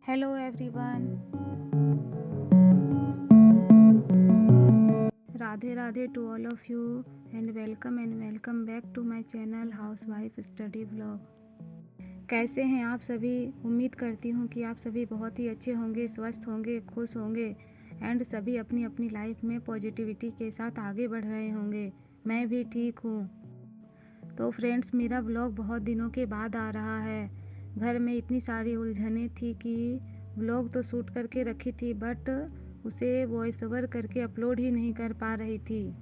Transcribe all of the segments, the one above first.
Hello everyone. Radhe Radhe to all of you and welcome back to my channel Housewife Study Vlog. कैसे हैं आप सभी? उम्मीद करती हूँ कि आप सभी बहुत ही अच्छे होंगे, स्वस्थ होंगे, खुश होंगे एंड सभी अपनी अपनी लाइफ में पॉजिटिविटी के साथ आगे बढ़ रहे होंगे। मैं भी ठीक हूँ। तो फ्रेंड्स, मेरा व्लॉग बहुत दिनों के बाद आ रहा है। घर में इतनी सारी उलझनें थी कि व्लॉग तो शूट करके रखी थी बट उसे वॉइस ओवर करके अपलोड ही नहीं कर पा रही थी।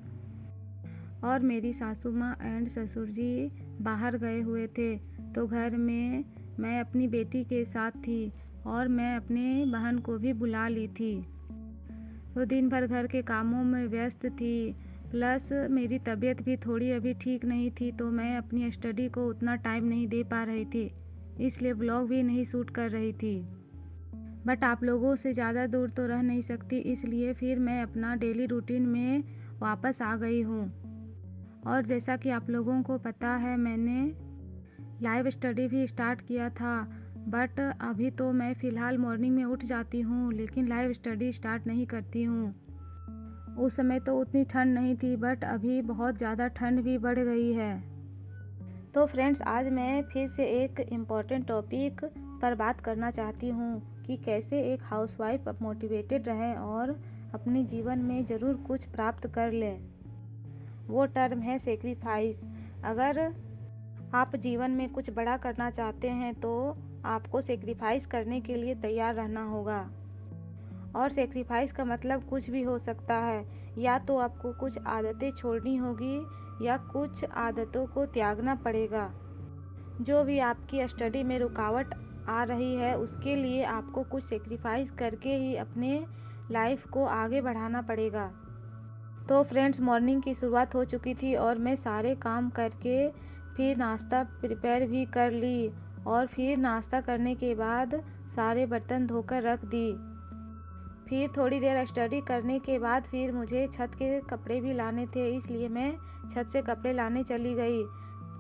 और मेरी सासू माँ एंड ससुर जी बाहर गए हुए थे, तो घर में मैं अपनी बेटी के साथ थी और मैं अपने बहन को भी बुला ली थी। तो दिन भर घर के कामों में व्यस्त थी, प्लस मेरी तबीयत भी थोड़ी अभी ठीक नहीं थी, तो मैं अपनी स्टडी को उतना टाइम नहीं दे पा रही थी, इसलिए व्लॉग भी नहीं शूट कर रही थी। बट आप लोगों से ज़्यादा दूर तो रह नहीं सकती, इसलिए फिर मैं अपना डेली रूटीन में वापस आ गई हूँ। और जैसा कि आप लोगों को पता है, मैंने लाइव स्टडी भी स्टार्ट किया था, बट अभी तो मैं फ़िलहाल मॉर्निंग में उठ जाती हूँ लेकिन लाइव स्टडी स्टार्ट नहीं करती हूँ। उस समय तो उतनी ठंड नहीं थी बट अभी बहुत ज़्यादा ठंड भी बढ़ गई है। तो फ्रेंड्स, आज मैं फिर से एक इम्पॉर्टेंट टॉपिक पर बात करना चाहती हूँ कि कैसे एक हाउसवाइफ मोटिवेटेड रहें और अपने जीवन में ज़रूर कुछ प्राप्त कर लें। वो टर्म है सेक्रीफाइस। अगर आप जीवन में कुछ बड़ा करना चाहते हैं तो आपको सेक्रीफाइस करने के लिए तैयार रहना होगा। और सेक्रीफाइस का मतलब कुछ भी हो सकता है, या तो आपको कुछ आदतें छोड़नी होगी या कुछ आदतों को त्यागना पड़ेगा। जो भी आपकी स्टडी में रुकावट आ रही है उसके लिए आपको कुछ सेक्रीफाइस करके ही अपने लाइफ को आगे बढ़ाना पड़ेगा। तो फ्रेंड्स, मॉर्निंग की शुरुआत हो चुकी थी और मैं सारे काम करके फिर नाश्ता प्रिपेयर भी कर ली और फिर नाश्ता करने के बाद सारे बर्तन धोकर रख दी। फिर थोड़ी देर स्टडी करने के बाद फिर मुझे छत के कपड़े भी लाने थे, इसलिए मैं छत से कपड़े लाने चली गई।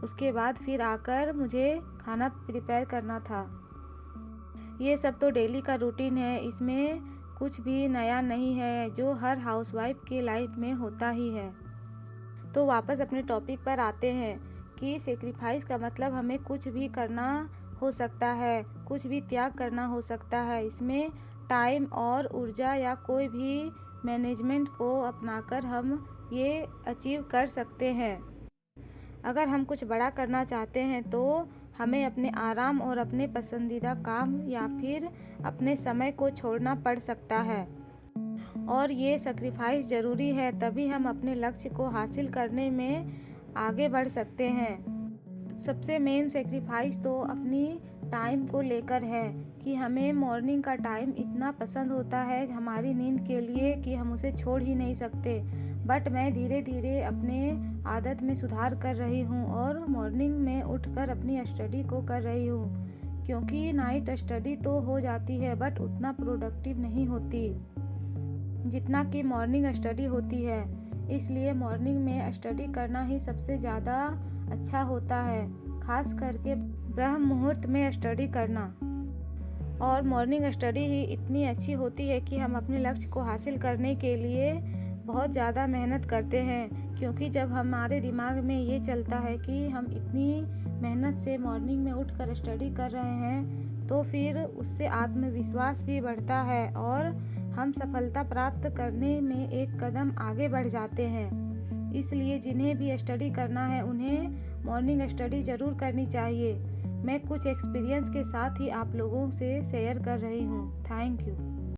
उसके बाद फिर आकर मुझे खाना प्रिपेयर करना था। ये सब तो डेली का रूटीन है, इसमें कुछ भी नया नहीं है, जो हर हाउसवाइफ की लाइफ में होता ही है। तो वापस अपने टॉपिक पर आते हैं कि सेक्रीफाइस का मतलब हमें कुछ भी करना हो सकता है, कुछ भी त्याग करना हो सकता है। इसमें टाइम और ऊर्जा या कोई भी मैनेजमेंट को अपनाकर हम ये अचीव कर सकते हैं। अगर हम कुछ बड़ा करना चाहते हैं तो हमें अपने आराम और अपने पसंदीदा काम या फिर अपने समय को छोड़ना पड़ सकता है, और ये सेक्रीफाइस ज़रूरी है, तभी हम अपने लक्ष्य को हासिल करने में आगे बढ़ सकते हैं। सबसे मेन सेक्रीफाइस तो अपनी टाइम को लेकर है कि हमें मॉर्निंग का टाइम इतना पसंद होता है हमारी नींद के लिए कि हम उसे छोड़ ही नहीं सकते। बट मैं धीरे धीरे अपने आदत में सुधार कर रही हूँ और मॉर्निंग में उठकर अपनी स्टडी को कर रही हूँ, क्योंकि नाइट स्टडी तो हो जाती है बट उतना प्रोडक्टिव नहीं होती जितना कि मॉर्निंग स्टडी होती है। इसलिए मॉर्निंग में स्टडी करना ही सबसे ज़्यादा अच्छा होता है, खास करके ब्रह्म मुहूर्त में स्टडी करना। और मॉर्निंग स्टडी ही इतनी अच्छी होती है कि हम अपने लक्ष्य को हासिल करने के लिए बहुत ज़्यादा मेहनत करते हैं, क्योंकि जब हमारे दिमाग में ये चलता है कि हम इतनी मेहनत से मॉर्निंग में उठकर स्टडी कर रहे हैं तो फिर उससे आत्मविश्वास भी बढ़ता है और हम सफलता प्राप्त करने में एक कदम आगे बढ़ जाते हैं। इसलिए जिन्हें भी स्टडी करना है उन्हें मॉर्निंग स्टडी ज़रूर करनी चाहिए। मैं कुछ एक्सपीरियंस के साथ ही आप लोगों से शेयर कर रही हूँ। Thank you.